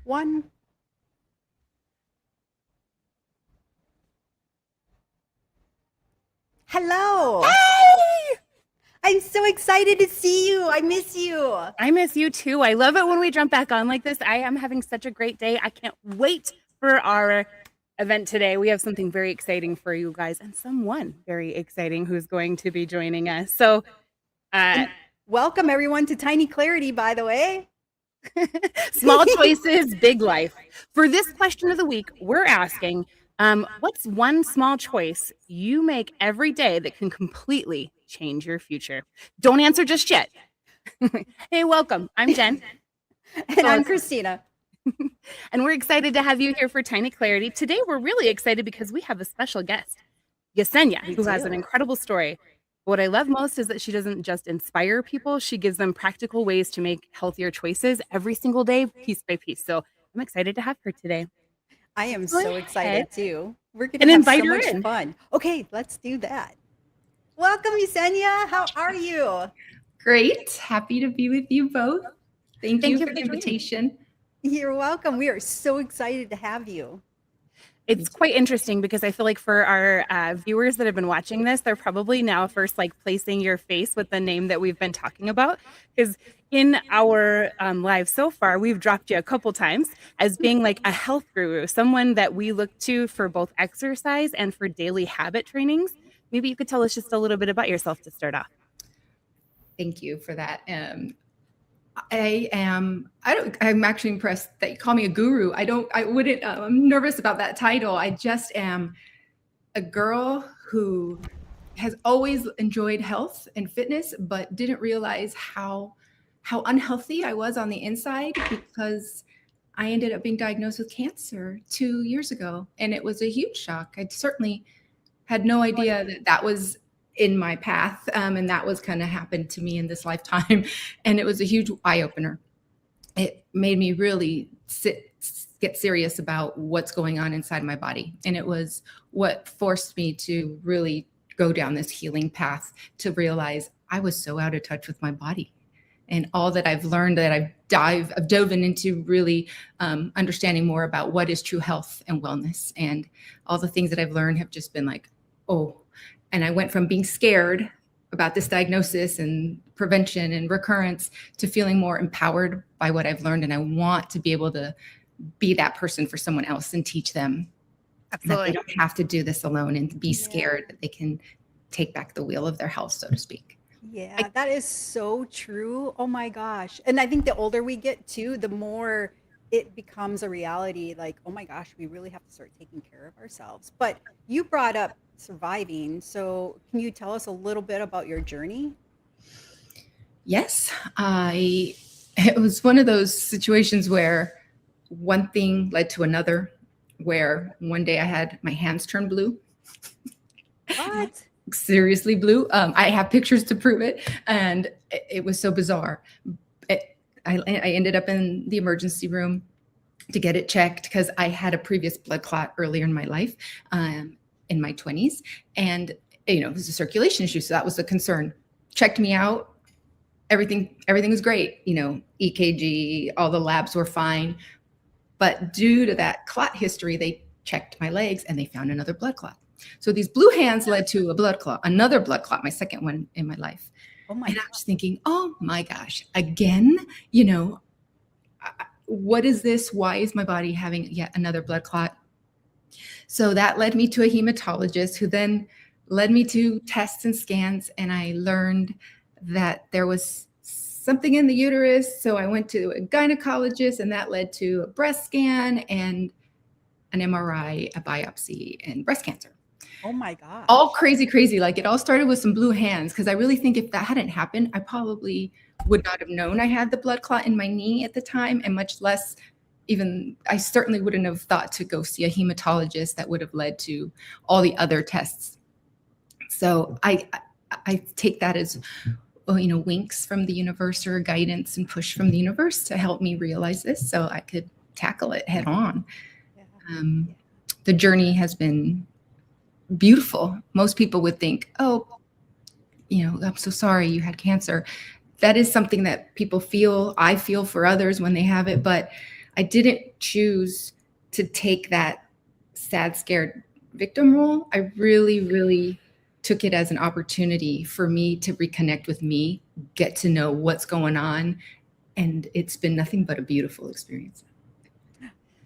one. Hello. Hey! I'm so excited to see you. I miss you. I miss you too. I love it when we jump back on like this. I am having such a great day. I can't wait for our event today. We have something very exciting for you guys and someone very exciting who's going to be joining us. So, And welcome everyone to Tiny Clarity, by the way. small choices, big life. For this question of the week, we're asking what's one small choice you make every day that can completely change your future? Don't answer just yet. Hey, welcome. I'm Jen. And I'm Christina. And we're excited to have you here for Tiny Clarity. Today, we're really excited because we have a special guest, Yesenia, who has an incredible story. What I love most is that she doesn't just inspire people, she gives them practical ways to make healthier choices every single day, piece by piece. So I'm excited to have her today. I am so excited too. We're going And to have invite so her much in. fun. Okay, let's do that. Welcome, Yesenia. How are you? Great. Happy to be with you both. Thank you for the invitation. You're welcome. We are so excited to have you. It's quite interesting because I feel like for our viewers that have been watching this, they're probably now first like placing your face with the name that we've been talking about. Because in our live so far, we've dropped you a couple times as being like a health guru, someone that we look to for both exercise and for daily habit trainings. Maybe you could tell us just a little bit about yourself to start off. Thank you for that. I'm actually impressed that you call me a guru. I'm nervous about that title. I just am a girl who has always enjoyed health and fitness, but didn't realize how unhealthy I was on the inside because I ended up being diagnosed with cancer 2 years ago. And it was a huge shock. I certainly had no idea that was in my path. And that was kind of happened to me in this lifetime. And it was a huge eye opener. It made me really get serious about what's going on inside my body. And it was what forced me to really go down this healing path to realize I was so out of touch with my body. And all that I've learned, that I've dove into really understanding more about what is true health and wellness. And all the things that I've learned have just been like, oh. And I went from being scared about this diagnosis and prevention and recurrence to feeling more empowered by what I've learned. And I want to be able to be that person for someone else and teach them that they don't have to do this alone and be scared, that they can take back the wheel of their health, so to speak. Yeah, that is so true. Oh my gosh. And I think the older we get too, the more it becomes a reality like, oh my gosh, we really have to start taking care of ourselves. But you brought up surviving. So can you tell us a little bit about your journey? Yes, it was one of those situations where one thing led to another, where one day I had my hands turn blue. What? Seriously blue. I have pictures to prove it. And it was so bizarre. I ended up in the emergency room to get it checked because I had a previous blood clot earlier in my life, in my 20s. And, it was a circulation issue. So that was a concern. Checked me out. Everything was great. EKG, all the labs were fine. But due to that clot history, they checked my legs and they found another blood clot. So these blue hands led to a blood clot, another blood clot, my second one in my life. Oh my and I was thinking, oh my gosh, again, what is this? Why is my body having yet another blood clot? So that led me to a hematologist who then led me to tests and scans. And I learned that there was something in the uterus. So I went to a gynecologist and that led to a breast scan and an MRI, a biopsy, and breast cancer. Oh my God. All crazy. Like it all started with some blue hands. Cause I really think if that hadn't happened, I probably would not have known I had the blood clot in my knee at the time. And much less I certainly wouldn't have thought to go see a hematologist. That would have led to all the other tests. So I take that as, winks from the universe or guidance and push from the universe to help me realize this so I could tackle it head on. The journey has been beautiful. Most people would think, oh, I'm so sorry you had cancer. That is something that people feel, I feel for others when they have it. But I didn't choose to take that sad, scared victim role. I really, really took it as an opportunity for me to reconnect with me, get to know what's going on. And it's been nothing but a beautiful experience.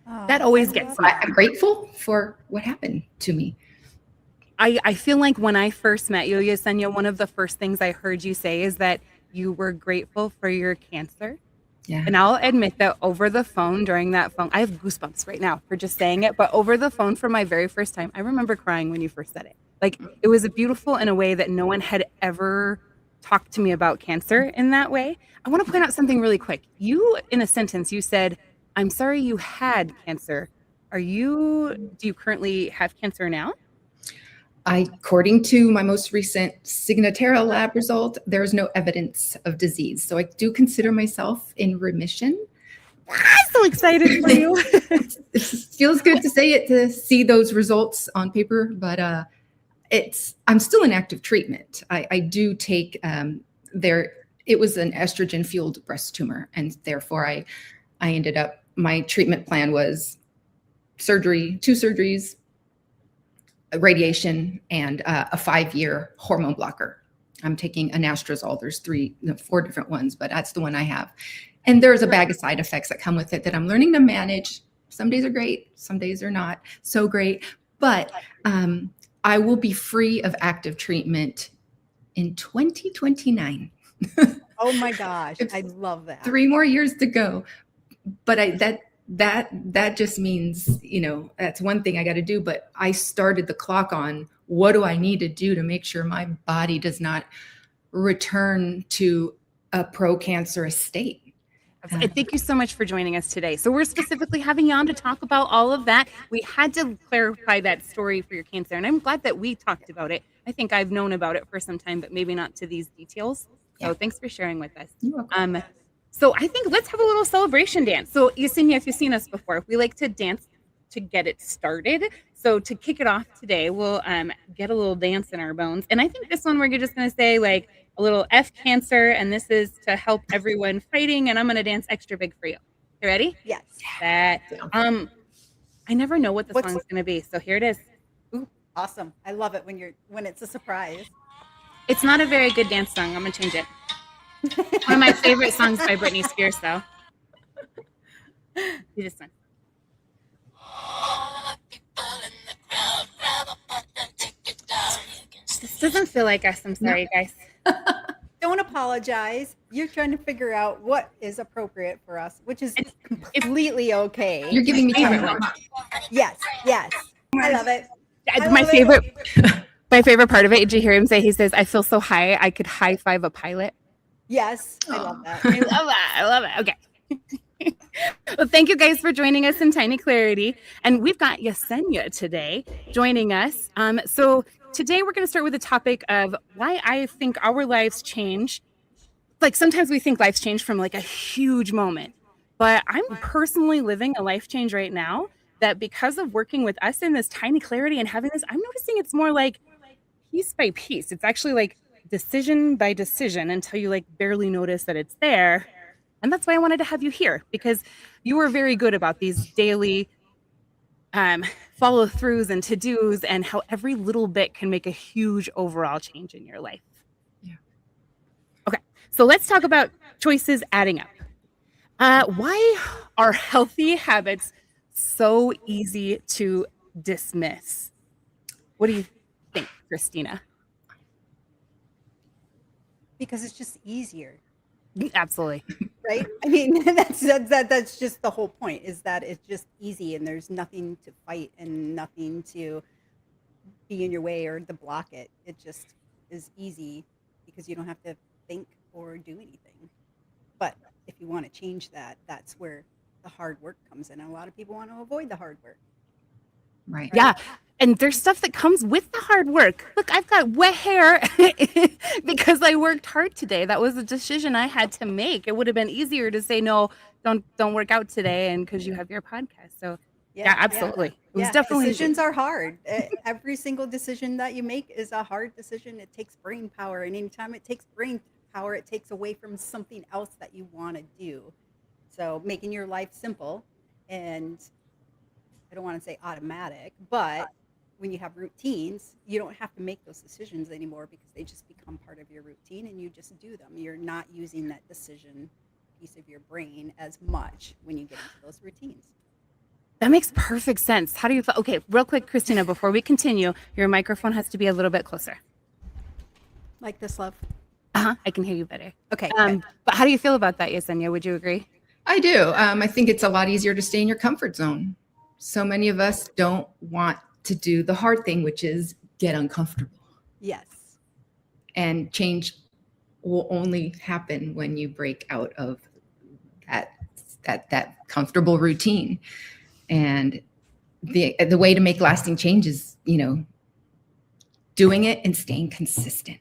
Oh, That always I gets love me. I'm grateful for what happened to me. I feel like when I first met you, Yesenia, one of the first things I heard you say is that you were grateful for your cancer. Yeah. And I'll admit that over the phone during that phone, I have goosebumps right now for just saying it, but over the phone for my very first time, I remember crying when you first said it. Like it was beautiful in a way that no one had ever talked to me about cancer in that way. I want to point out something really quick. You, in a sentence, you said, "I'm sorry you had cancer. Do you currently have cancer now?" According to my most recent Signatera lab result, there is no evidence of disease. So I do consider myself in remission. I'm so excited for you. It feels good to say it, to see those results on paper, but I'm still in active treatment. I do take it was an estrogen fueled breast tumor, and therefore I ended up, my treatment plan was surgery, 2 surgeries, radiation, and a 5-year hormone blocker. I'm taking anastrozole. There's 4 different ones, but that's the one I have. And there's a bag of side effects that come with it that I'm learning to manage. Some days are great, some days are not so great, but I will be free of active treatment in 2029. Oh my gosh, I love that. 3 more years to go. But that just means, that's one thing I got to do, but I started the clock on what do I need to do to make sure my body does not return to a pro-cancerous state. And thank you so much for joining us today. So we're specifically having you on to talk about all of that. We had to clarify that story for your cancer, and I'm glad that we talked about it. I think I've known about it for some time, but maybe not to these details. So thanks for sharing with us. You're welcome. So I think let's have a little celebration dance. So Yesenia, if you've seen us before, we like to dance to get it started. So to kick it off today, we'll get a little dance in our bones. And I think this one we're just going to say like a little F cancer, and this is to help everyone fighting. And I'm going to dance extra big for you. You ready? Yes. I never know what the song's going to be. So here it is. Ooh, awesome. I love it when it's a surprise. It's not a very good dance song. I'm going to change it. One of my favorite songs by Britney Spears, though. Do this one. This doesn't feel like us. I'm sorry, guys. Don't apologize. You're trying to figure out what is appropriate for us, which is completely okay. You're giving me time. Yes. I love it. My favorite part of it, did you hear him say, he says, "I feel so high, I could high five a pilot." Yes, I love that. I love it. Okay. Well, thank you guys for joining us in Tiny Clarity. And we've got Yesenia today joining us. So today we're going to start with the topic of why I think our lives change. Like sometimes we think lives change from like a huge moment, but I'm personally living a life change right now that because of working with us in this Tiny Clarity and having this, I'm noticing it's more like piece by piece. It's actually like decision by decision until you like barely notice that it's there. And that's why I wanted to have you here, because you were very good about these daily follow throughs and to-dos and how every little bit can make a huge overall change in your life. Yeah. Okay, so let's talk about choices adding up. Why are healthy habits so easy to dismiss? What do you think, Christina? Because it's just easier. Absolutely. Right? I mean, that's just the whole point, is that it's just easy and there's nothing to fight and nothing to be in your way or to block it. It just is easy because you don't have to think or do anything. But if you want to change that, that's where the hard work comes in. And a lot of people want to avoid the hard work. Right. Yeah. And there's stuff that comes with the hard work. Look, I've got wet hair because I worked hard today. That was a decision I had to make. It would have been easier to say, no, don't work out today, and because you have your podcast. So yeah, absolutely. It was definitely decisions are hard. Every single decision that you make is a hard decision. It takes brain power, and anytime it takes brain power, it takes away from something else that you want to do. So making your life simple And I don't want to say automatic, but when you have routines, you don't have to make those decisions anymore because they just become part of your routine and you just do them. You're not using that decision piece of your brain as much when you get into those routines. That makes perfect sense. How do you feel? Okay, real quick, Christina, before we continue, your microphone has to be a little bit closer. Like this, love? I can hear you better. Okay. But how do you feel about that, Yesenia? Would you agree? I do. I think it's a lot easier to stay in your comfort zone. So many of us don't want to do the hard thing, which is get uncomfortable. Yes. And change will only happen when you break out of that comfortable routine. And the way to make lasting change is, doing it and staying consistent.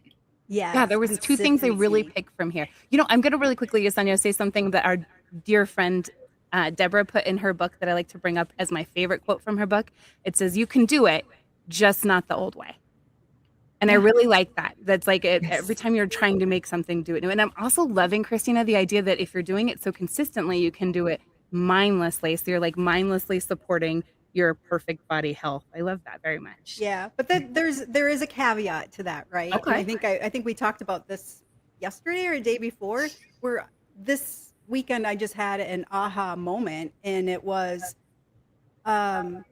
Yeah, there was two things I really picked from here. I'm going to really quickly, Yesenia, say something that our dear friend Deborah put in her book that I like to bring up as my favorite quote from her book. It says, "You can do it, just not the old way." And I really like that. That's like every time you're trying to make something, do it new. And I'm also loving, Christina, the idea that if you're doing it so consistently, you can do it mindlessly. So you're like mindlessly supporting your perfect body health. I love that very much. Yeah, but there is a caveat to that, right? Okay. And I think we talked about this yesterday or a day before, where this weekend I just had an aha moment, and it was, I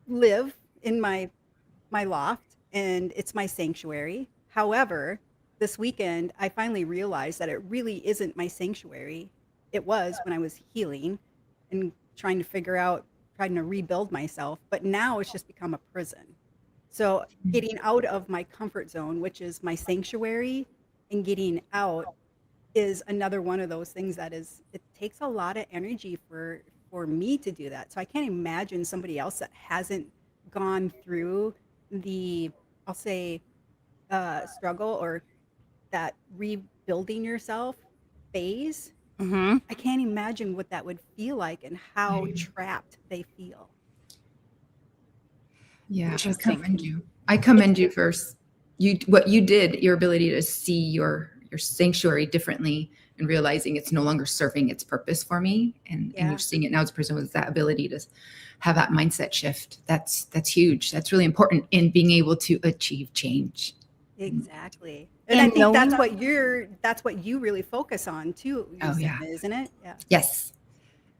live in my loft, and it's my sanctuary. However, this weekend I finally realized that it really isn't my sanctuary. It was when I was healing and trying to rebuild myself, but now it's just become a prison. So getting out of my comfort zone, which is my sanctuary, and getting out is another one of those things it takes a lot of energy for me to do that. So I can't imagine somebody else that hasn't gone through the, I'll say, struggle or that rebuilding yourself phase. Mm-hmm. I can't imagine what that would feel like and how trapped they feel. Yeah, I commend you for what you did, your ability to see your sanctuary differently and realizing it's no longer serving its purpose for me. And you're seeing it now as a person with that ability to have that mindset shift. That's huge. That's really important in being able to achieve change. Exactly. And I think that's what you really focus on too, isn't it? Yeah. Yes.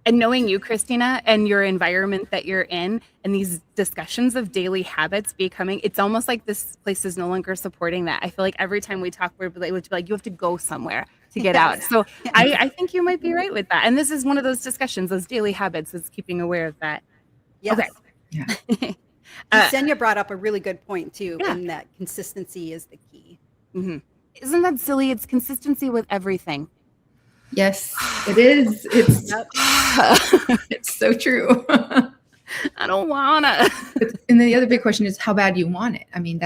And knowing you, Christina, and your environment that you're in, and these discussions of daily habits it's almost like this place is no longer supporting that. I feel like every time we talk, we're like, you have to go somewhere to get out. So I think you might be right with that. And this is one of those discussions, those daily habits, is keeping aware of that. Yes. Okay. Yeah. Yesenia brought up a really good point too, in that consistency is the key. Mm-hmm. Isn't that silly? It's consistency with everything. Yes, it is. It's so true. I don't wanna. And the other big question is, how bad do you want it? I mean,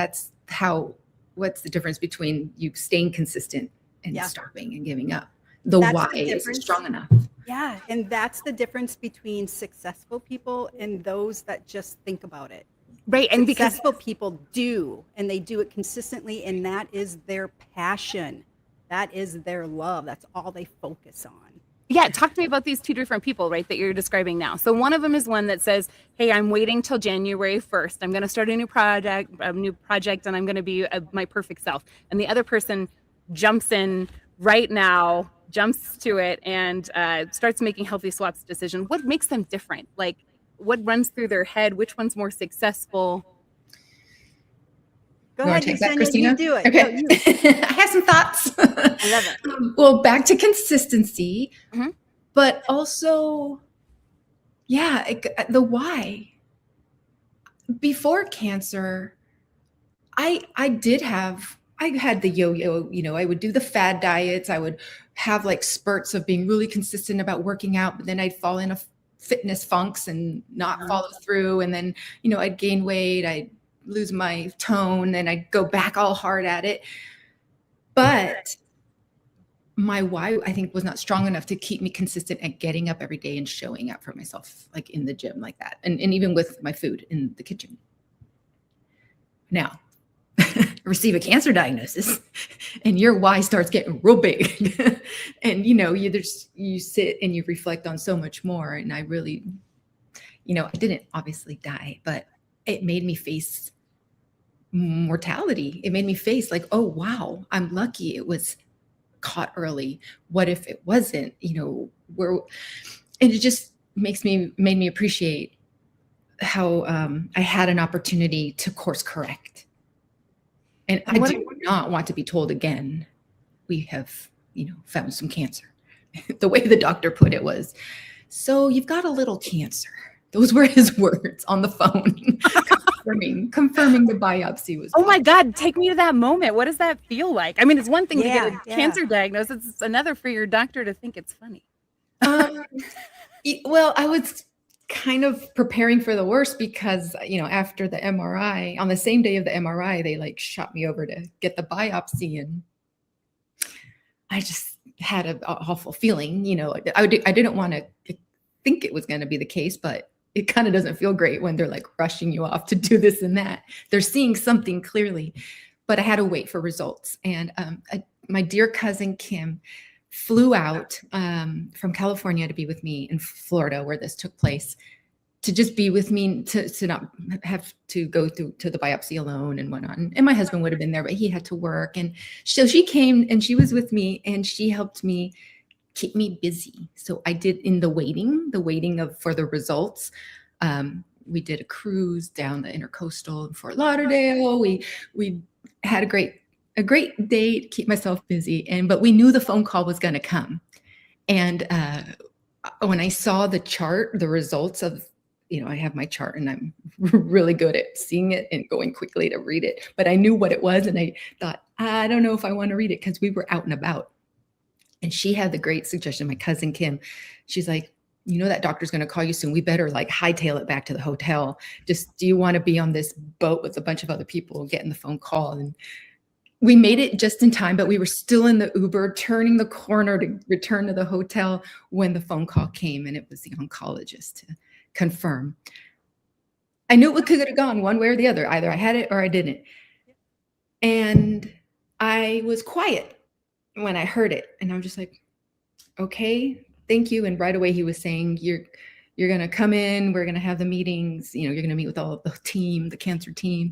what's the difference between you staying consistent and stopping and giving up? That's why isn't strong enough. Yeah, and that's the difference between successful people and those that just think about it. Right, and successful people do, and they do it consistently, and that is their passion. That is their love. That's all they focus on. Yeah, talk to me about these two different people, right, that you're describing now. So one of them is one that says, hey, I'm waiting till January 1st. I'm going to start a new project, and I'm going to be my perfect self. And the other person jumps in right now, jumps to it, and starts making healthy swaps decision. What makes them different? Like, what runs through their head? Which one's more successful? Go ahead, Yesenia, Christina? you do it. Okay. I have some thoughts. I love it. Well, back to consistency, but also, the why. Before cancer, I had the yo-yo, I would do the fad diets. I would have like spurts of being really consistent about working out, but then I'd fall into fitness funks and not follow through. And then, I'd gain weight. I'd lose my tone, and I'd go back all hard at it. But my why, I think, was not strong enough to keep me consistent at getting up every day and showing up for myself, like in the gym like that. And even with my food in the kitchen. Now, receive a cancer diagnosis, and your why starts getting real big. And you sit and you reflect on so much more. And I really, I didn't obviously die, but it made me face mortality. It made me face like, oh wow, I'm lucky it was caught early. What if it wasn't? And it just made me appreciate how I had an opportunity to course correct. And I do not want to be told again, we have, found some cancer. The way the doctor put it was, so you've got a little cancer. Those were his words on the phone, confirming the biopsy was. Oh my God, take me to that moment. What does that feel like? I mean, it's one thing to get a cancer diagnosis. It's another for your doctor to think it's funny. Well, I was kind of preparing for the worst because, after the MRI, on the same day of the MRI, they shot me over to get the biopsy, and I just had an awful feeling. I didn't want to think it was going to be the case, but it kind of doesn't feel great when they're rushing you off to do this and that. They're seeing something clearly, but I had to wait for results. And my dear cousin Kim flew out from California to be with me in Florida, where this took place, to just be with me, to not have to go to the biopsy alone and whatnot. And my husband would have been there, but he had to work. And so she came and she was with me, and she helped me keep me busy. So I did in the waiting for the results. We did a cruise down the Intercoastal in Fort Lauderdale. We had a great day to keep myself busy. But we knew the phone call was going to come. And when I saw the chart, the results of, I have my chart, and I'm really good at seeing it and going quickly to read it. But I knew what it was, and I thought, I don't know if I want to read it, because we were out and about. And she had the great suggestion, my cousin Kim. She's like, that doctor's going to call you soon. We better hightail it back to the hotel. Just, do you want to be on this boat with a bunch of other people getting the phone call? And we made it just in time, but we were still in the Uber, turning the corner to return to the hotel when the phone call came, and it was the oncologist to confirm. I knew it could have gone one way or the other. Either I had it or I didn't. And I was quiet when I heard it, and I'm just like, okay, thank you. And right away he was saying, you're going to come in, we're going to have the meetings, you're going to meet with all of the team, the cancer team.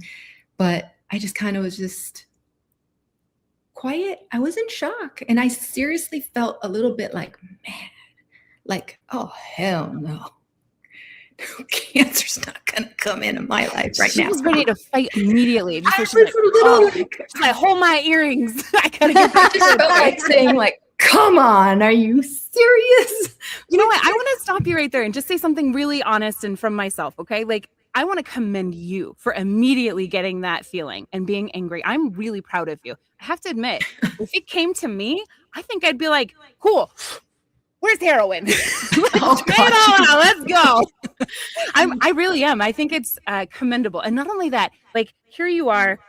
But I just kind of was just quiet. I was in shock. And I seriously felt a little bit mad, oh, hell no. Cancer's not going to come into my life right now. She was ready to fight immediately. She's like, hold my earrings. I gotta get back. Just felt saying, come on, are you serious? You know what? I want to stop you right there and just say something really honest and from myself. Okay, I want to commend you for immediately getting that feeling and being angry. I'm really proud of you. I have to admit, if it came to me, I think I'd be like, cool. Where's heroin? Let's try it all out. Let's go. I really am. I think it's commendable. And not only that, here you are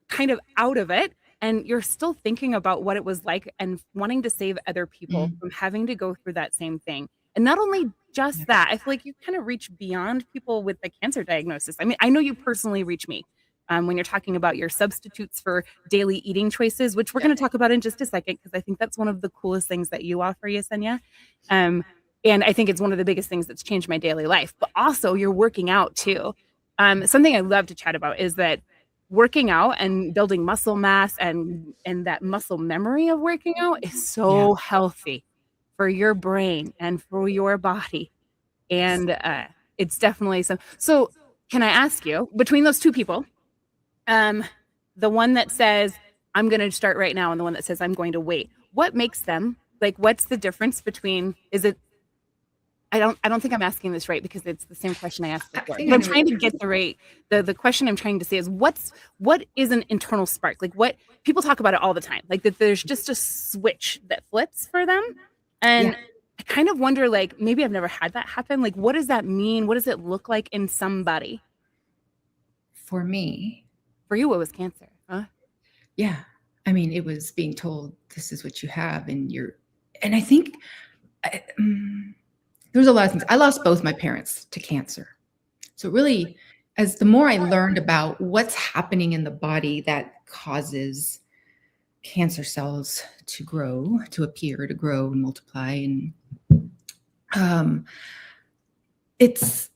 kind of out of it, and you're still thinking about what it was like and wanting to save other people from having to go through that same thing. And not only just that, I feel like you kind of reach beyond people with the cancer diagnosis. I mean, I know you personally reach me. When you're talking about your substitutes for daily eating choices, which we're going to talk about in just a second, because I think that's one of the coolest things that you offer, Yesenia. And I think it's one of the biggest things that's changed my daily life. But also, you're working out too. Something I love to chat about is that working out and building muscle mass and that muscle memory of working out is so healthy for your brain and for your body. And it's definitely some. So can I ask you, between those two people, the one that says, I'm going to start right now, and the one that says, I'm going to wait, what makes them, what's the difference between, is it, I don't think I'm asking this right, because it's the same question I asked before. But I'm trying to get the right, the question I'm trying to say is what is an internal spark? What people talk about it all the time, that there's just a switch that flips for them. And I kind of wonder, maybe I've never had that happen. What does that mean? What does it look like in somebody? For me. For you, it was cancer, huh? Yeah. I mean, it was being told, this is what you have, and I think there's a lot of things. I lost both my parents to cancer. So really, as the more I learned about what's happening in the body that causes cancer cells to grow, to appear, to grow and multiply, and it's,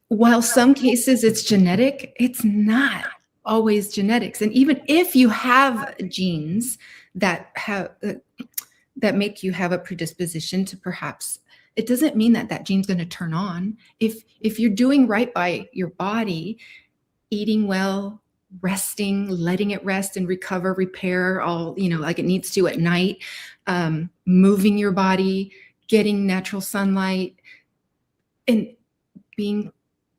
while some cases it's genetic, it's not always genetics. And even if you have genes that have that make you have a predisposition to perhaps, it doesn't mean that that gene's going to turn on. If you're doing right by your body, eating well, resting, letting it rest and recover, repair all, like it needs to at night, moving your body, getting natural sunlight, and being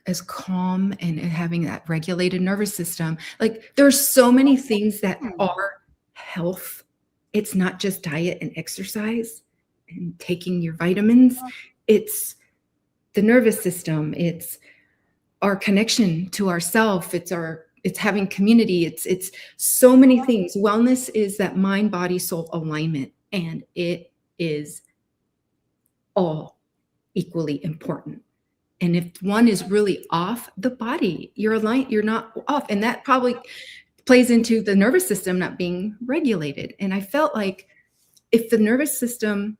as calm and having that regulated nervous system. Like there's so many things that are health. It's not just diet and exercise and taking your vitamins. It's the nervous system. It's our connection to ourself. It's having community. It's so many things. Wellness is that mind, body, soul alignment, and it is all equally important. And if one is really off, the body, you're not off. And that probably plays into the nervous system not being regulated. And I felt like if the nervous system,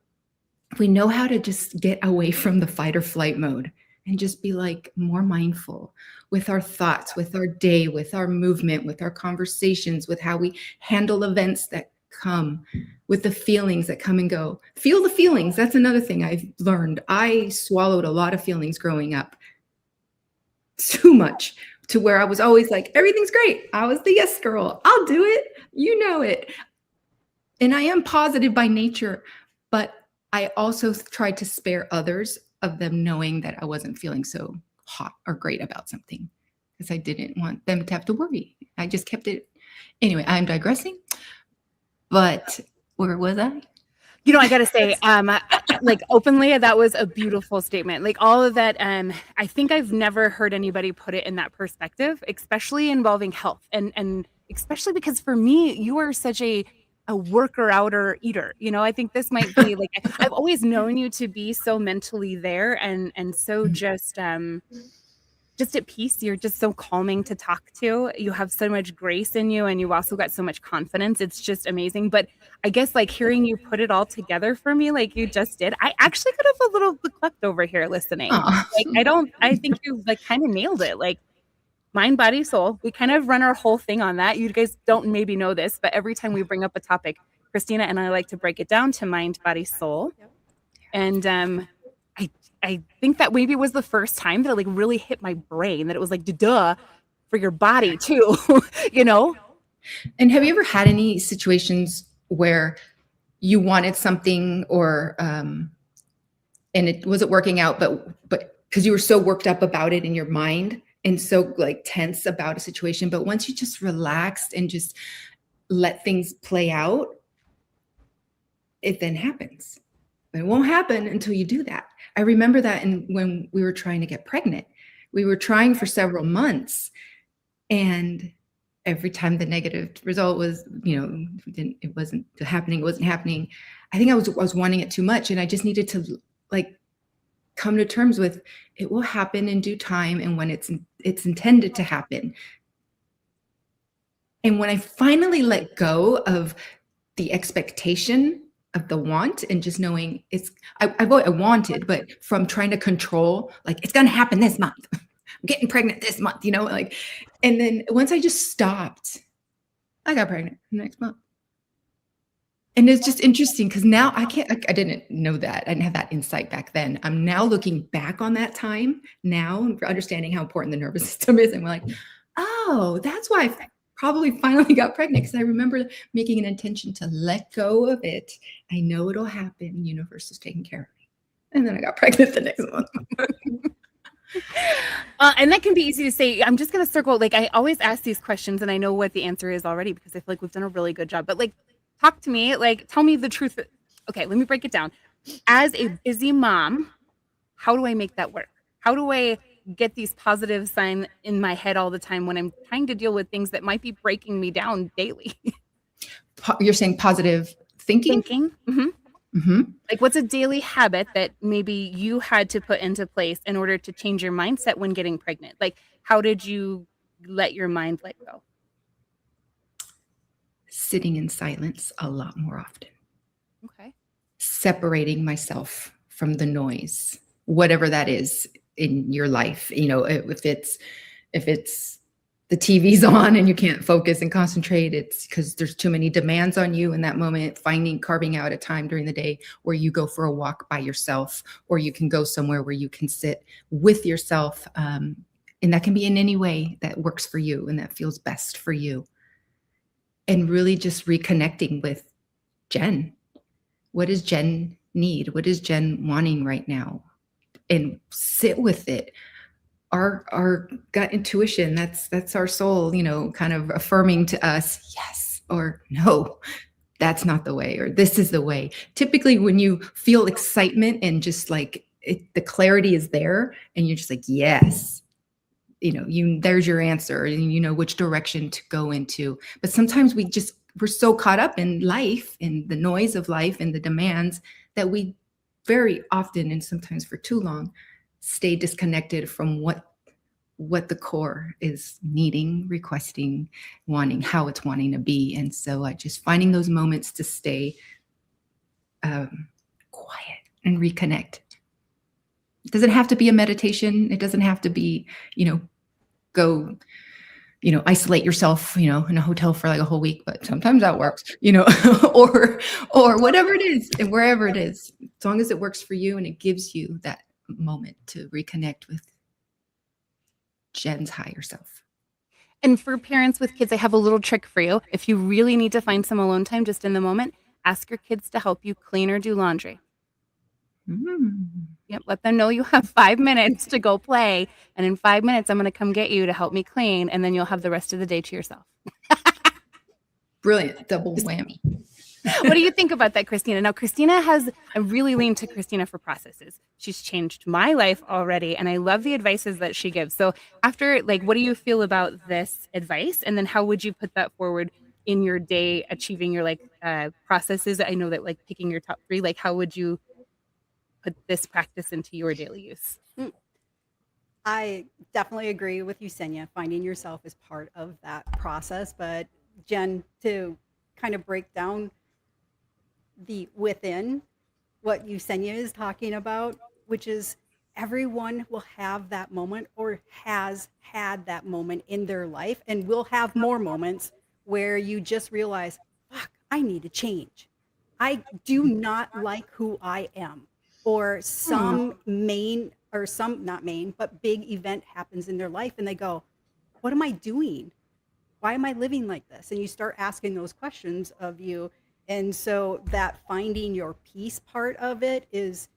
we know how to just get away from the fight or flight mode and just be like more mindful with our thoughts, with our day, with our movement, with our conversations, with how we handle events that come, with the feelings that come and go. Feel the feelings. That's another thing I've learned. I swallowed a lot of feelings growing up, too much, to where I was always like, everything's great. I was the yes girl. I'll do it. You know it. And I am positive by nature, but I also tried to spare others of them knowing that I wasn't feeling so hot or great about something, because I didn't want them to have to worry. I just kept it. Anyway, I'm digressing. But where was I? I got to say, like openly, that was a beautiful statement. Like all of that. I think I've never heard anybody put it in that perspective, especially involving health. And especially because for me, you are such a worker outer eater. I think this might be like, I've always known you to be so mentally there and so just at peace. You're just so calming to talk to. You have so much grace in you, and you also got so much confidence. It's just amazing. But I guess like hearing you put it all together for me, like you just did, I actually could have a little clipped over here listening. Like I think you like kind of nailed it. Like mind, body, soul. We kind of run our whole thing on that. You guys don't maybe know this, but every time we bring up a topic, Christina and I like to break it down to mind, body, soul. And I think that maybe was the first time that it like really hit my brain, that it was like, duh, for your body too, And have you ever had any situations where you wanted something or, and it wasn't working out, but because you were so worked up about it in your mind and so like tense about a situation, but once you just relaxed and just let things play out, it then happens. But it won't happen until you do that. I remember that when we were trying to get pregnant, we were trying for several months, and every time the negative result was, it wasn't happening. I think I was wanting it too much, and I just needed to like come to terms with it will happen in due time and when it's intended to happen. And when I finally let go of the expectation of the want and just knowing I wanted, but from trying to control, like it's going to happen this month. I'm getting pregnant this month, and then once I just stopped, I got pregnant the next month. And it's just interesting because now I didn't know that. I didn't have that insight back then. I'm now looking back on that time now, understanding how important the nervous system is. And we're like, oh, that's why I probably finally got pregnant, because I remember making an intention to let go of it. I know it'll happen. Universe is taking care of me. And then I got pregnant the next month. And that can be easy to say. I'm just going to circle. Like I always ask these questions and I know what the answer is already because I feel like we've done a really good job. But like, talk to me, like tell me the truth. Okay, let me break it down. As a busy mom, how do I make that work? How do I get these positive signs in my head all the time when I'm trying to deal with things that might be breaking me down daily? You're saying positive thinking? Mm-hmm. Like, what's a daily habit that maybe you had to put into place in order to change your mindset when getting pregnant? Like, how did you let your mind let go? Sitting in silence a lot more often, Okay. separating myself from the noise, whatever that is in your life. If it's the TV's on and you can't focus and concentrate, it's because there's too many demands on you in that moment. Carving out a time during the day where you go for a walk by yourself, or you can go somewhere where you can sit with yourself. And that can be in any way that works for you and that feels best for you. And really just reconnecting with Jen. What does Jen need? What is Jen wanting right now? And sit with it. Our gut intuition, that's our soul, kind of affirming to us, yes or no, that's not the way, or this is the way. Typically when you feel excitement and just like the clarity is there and you're just like, yes, there's your answer and you know which direction to go into. But sometimes we're so caught up in life, in the noise of life and the demands, that we very often, and sometimes for too long, stay disconnected from what the core is needing, requesting, wanting, how it's wanting to be. And so just finding those moments to stay quiet and reconnect. It doesn't have to be a meditation. It doesn't have to be, go, isolate yourself, in a hotel for like a whole week, but sometimes that works, or whatever it is, and wherever it is, as long as it works for you and it gives you that moment to reconnect with Jen's higher self. And for parents with kids, I have a little trick for you. If you really need to find some alone time just in the moment, ask your kids to help you clean or do laundry. Yep, let them know you have 5 minutes to go play, and in 5 minutes, I'm going to come get you to help me clean, and then you'll have the rest of the day to yourself. Brilliant. Double whammy. What do you think about that, Christina? Now, I really lean to Christina for processes. She's changed my life already, and I love the advices that she gives. So after, what do you feel about this advice? And then how would you put that forward in your day, achieving your, processes? I know that, picking your top 3, how would you put this practice into your daily use? I definitely agree with Yesenia. Finding yourself is part of that process. But Jen, to kind of break down the within, what Yesenia is talking about, which is everyone will have that moment or has had that moment in their life and will have more moments where you just realize, fuck, I need to change. I do not like who I am. Or some not main, but big event happens in their life and they go, what am I doing? Why am I living like this? And you start asking those questions of you. And so that finding your peace part of it is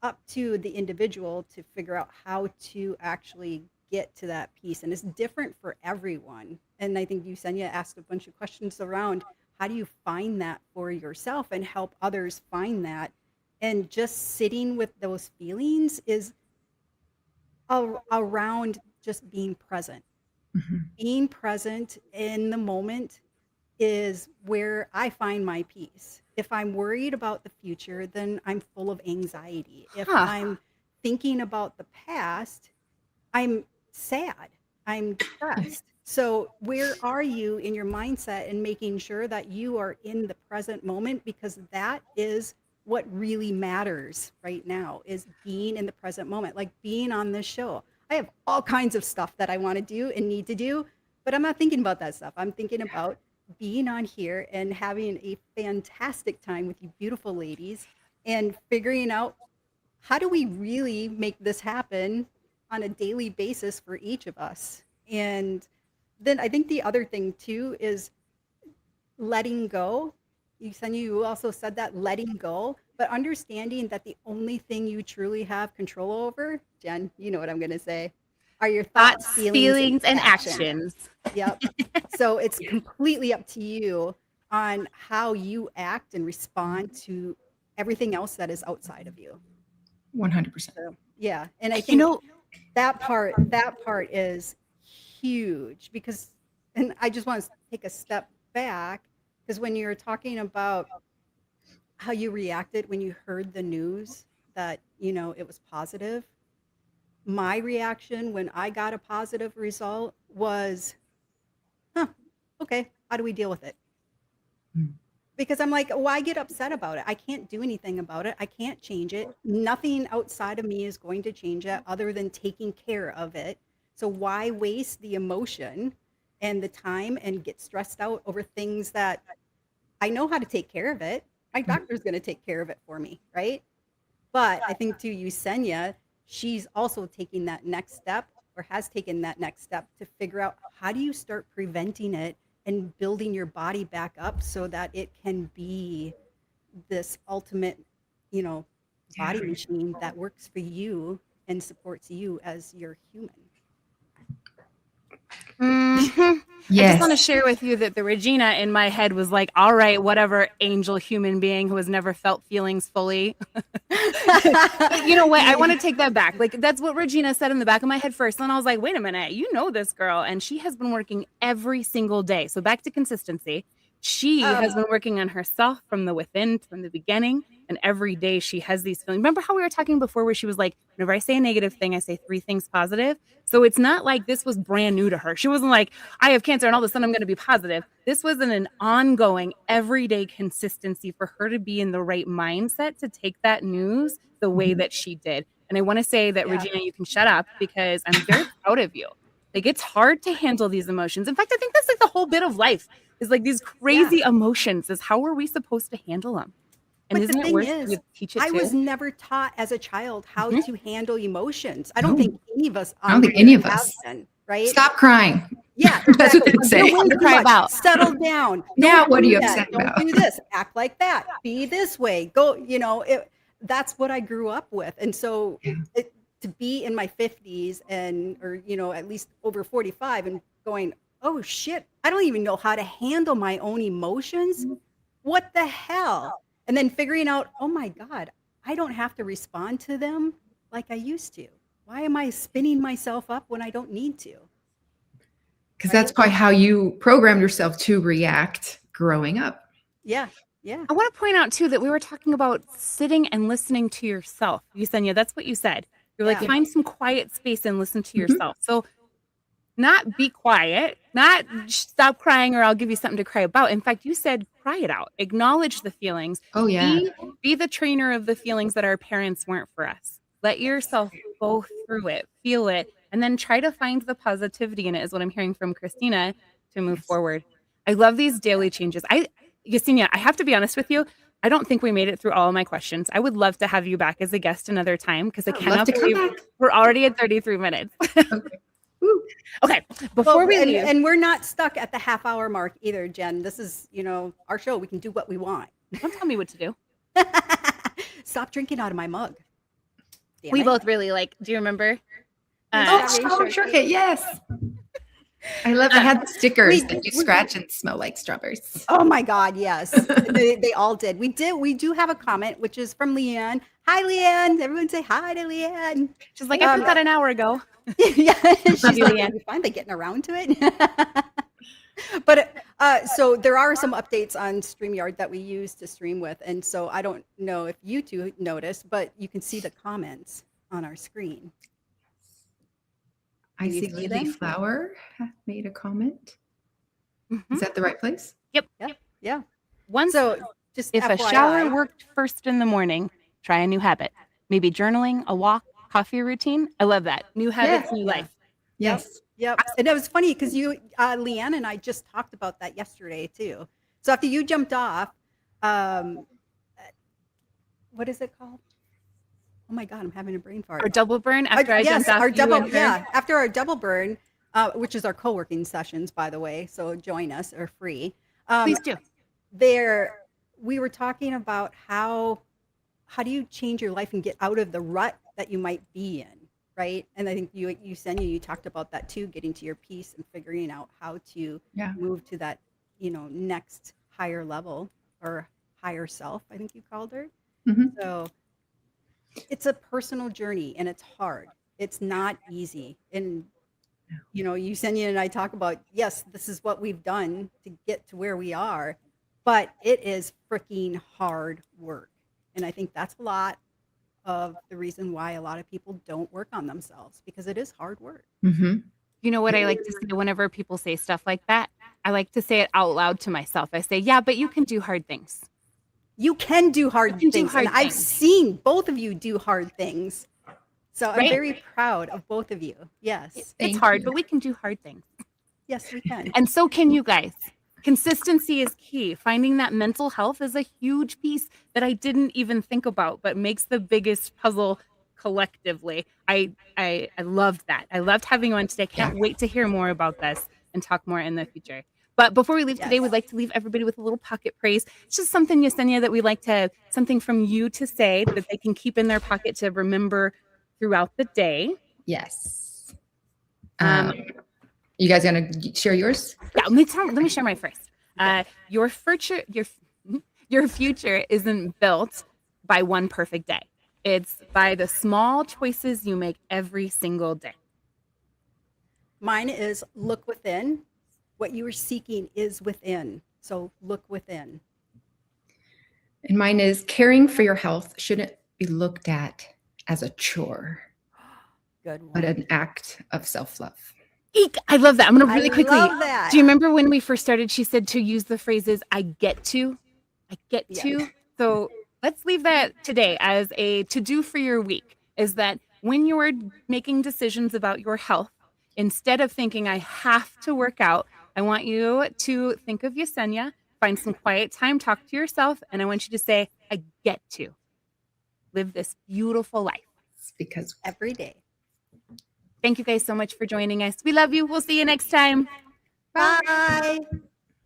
up to the individual to figure out how to actually get to that peace. And it's different for everyone. And I think Yesenia asked a bunch of questions around how do you find that for yourself and help others find that. And just sitting with those feelings is around just being present. Being present in the moment is where I find my peace. If I'm worried about the future, then I'm full of anxiety. If I'm thinking about the past, I'm sad. I'm depressed. So where are you in your mindset and making sure that you are in the present moment? Because that is what really matters right now, is being in the present moment, like being on this show. I have all kinds of stuff that I want to do and need to do, but I'm not thinking about that stuff. I'm thinking about being on here and having a fantastic time with you beautiful ladies and figuring out how do we really make this happen on a daily basis for each of us. And then I think the other thing too is letting go. You also said that, letting go, but understanding that the only thing you truly have control over, Jen, you know what I'm going to say, are your thoughts, feelings, and actions. Yep. So it's completely up to you on how you act and respond to everything else that is outside of you. 100%. So, yeah. And I think that part is huge because, and I just want to take a step back because when you're talking about how you reacted when you heard the news that, it was positive. My reaction when I got a positive result was, huh, okay, how do we deal with it? Mm. Because I'm like, why get upset about it? I can't do anything about it. I can't change it. Nothing outside of me is going to change it other than taking care of it. So why waste the emotion and the time and get stressed out over things that I know how to take care of it? My doctor's going to take care of it for me, right? But I think to Yesenia, she's also taking that next step or has taken that next step to figure out how do you start preventing it and building your body back up so that it can be this ultimate, you know, body machine that works for you and supports you as your human. Mhm. I just want to Yes. share with you that the Regina in my head was like, all right, whatever angel human being who has never felt feelings fully. But you know what? I want to take that back. Like, that's what Regina said in the back of my head first. And I was like, wait a minute, you know this girl. And she has been working every single day. So back to consistency. She has been working on herself from the within, from the beginning. And every day she has these feelings. Remember how we were talking before where she was like, whenever I say a negative thing, I say 3 things positive. So it's not like this was brand new to her. She wasn't like, I have cancer and all of a sudden I'm going to be positive. This was an ongoing, everyday consistency for her to be in the right mindset to take that news the way that she did. And I want to say that, Yeah. Regina, you can shut up because I'm very proud of you. Like, it's hard to handle these emotions. In fact, I think that's like the whole bit of life is like these crazy emotions is how are we supposed to handle them? And But the isn't it thing worse when you is, teach it I was too? never taught as a child how Mhm. to handle emotions. I don't No. think any of us I don't on think here any of have us. been, right? Stop crying. Yeah, That's what exactly. they'd You're say. doing To too cry much. about. Settle down. Now Don't what are do you that. upset Don't about? do this. Act like that. Be this way. Go, that's what I grew up with. And so Yeah. to be in my 50s or, at least over 45 and going, oh shit, I don't even know how to handle my own emotions. What the hell? And then figuring out, oh my God, I don't have to respond to them like I used to. Why am I spinning myself up when I don't need to? Because Right? that's probably how you programmed yourself to react growing up. Yeah. Yeah. I want to point out too that we were talking about sitting and listening to yourself. Yesenia, that's what you said. You're like, Yeah. find some quiet space and listen to Mhm. yourself. So not be quiet, not stop crying or I'll give you something to cry about. In fact, you said cry it out. Acknowledge the feelings. Oh, yeah. Be the trainer of the feelings that our parents weren't for us. Let yourself go through it, feel it, and then try to find the positivity in it is what I'm hearing from Christina to move forward. I love these daily changes. Yesenia, I have to be honest with you. I don't think we made it through all of my questions. I would love to have you back as a guest another time because I I'd love cannot to come believe back. we're already at 33 minutes. Okay. Woo. Okay, before we leave, and we're not stuck at the half-hour mark either, Jen. This is, our show. We can do what we want. don't tell me what to do. Stop drinking out of my mug. Damn We it. both really do you remember? Oh, Strawberry strawberry shortcake. shortcake. Yes. I love. I had the stickers We- that you we- scratch and smell like strawberries. Oh my God, yes. They all did. We do have a comment, which is from Leanne. Hi, Leanne. Everyone say hi to Leanne. She's like, I put that an hour ago. Yeah, she's Love you, like, Leanne. "Are you finally getting around to it?" But so there are some updates on StreamYard that we use to stream with, and so I don't know if you two noticed, but you can see the comments on our screen. I Can you see see Lily them? Flower made a comment. Mhm. Is that the right place? Yep. Yeah. Once, So just if a FYI, shower worked first in the morning, try a new habit. Maybe journaling, a walk, coffee routine. I love that. New habits, new Yeah. life. Yes. Yep. And it was funny because Leanne and I just talked about that yesterday too. So after you jumped off, what is it called? Oh my God, I'm having a brain fart. Or double burn after I jumped off our you double, and her. after our double burn, which is our co-working sessions, by the way. So join us, they're free. Please do. We were talking about how do you change your life and get out of the rut that you might be in, right? And I think you talked about that too, getting to your peace and figuring out how to Yeah. move to that, next higher level or higher self, I think you called her. Mhm. So it's a personal journey and it's hard. It's not easy. And, Yesenia and I talk about, yes, this is what we've done to get to where we are. but it is freaking hard work. And I think that's a lot of the reason why a lot of people don't work on themselves, because it is hard work. Mm-hmm. You know what I like to say whenever people say stuff like that? I like to say it out loud to myself. I say, yeah, but you can do hard things. You can do hard You can do things. hard And I've things. seen both of you do hard things. So I'm Right? very proud of both of you. Yes. It's Thank hard, you. but we can do hard things. Yes, we can. And so can you guys. Consistency is key. Finding that mental health is a huge piece that I didn't even think about, but makes the biggest puzzle collectively. I loved that. I loved having you on today. Can't wait to hear more about this and talk more in the future. But before we leave today, we'd like to leave everybody with a little pocket praise. It's just something, Yesenia, that we'd like to, something from you to say that they can keep in their pocket to remember throughout the day. Yes. You guys gonna share yours? Yeah, let me share my first. Your future isn't built by one perfect day. It's by the small choices you make every single day. Mine is look within. What you are seeking is within. So look within. And mine is caring for your health shouldn't be looked at as a chore, Good one. but an act of self-love. Eek, I love that. I'm going to really quickly. love that. Do you remember when we first started, she said to use the phrases, I get to. Yes. So let's leave that today as a to-do for your week, is that when you're making decisions about your health, instead of thinking I have to work out, I want you to think of Yesenia, find some quiet time, talk to yourself, and I want you to say, I get to live this beautiful life. Because Every day. Thank you guys so much for joining us. We love you. We'll see you next time. Bye.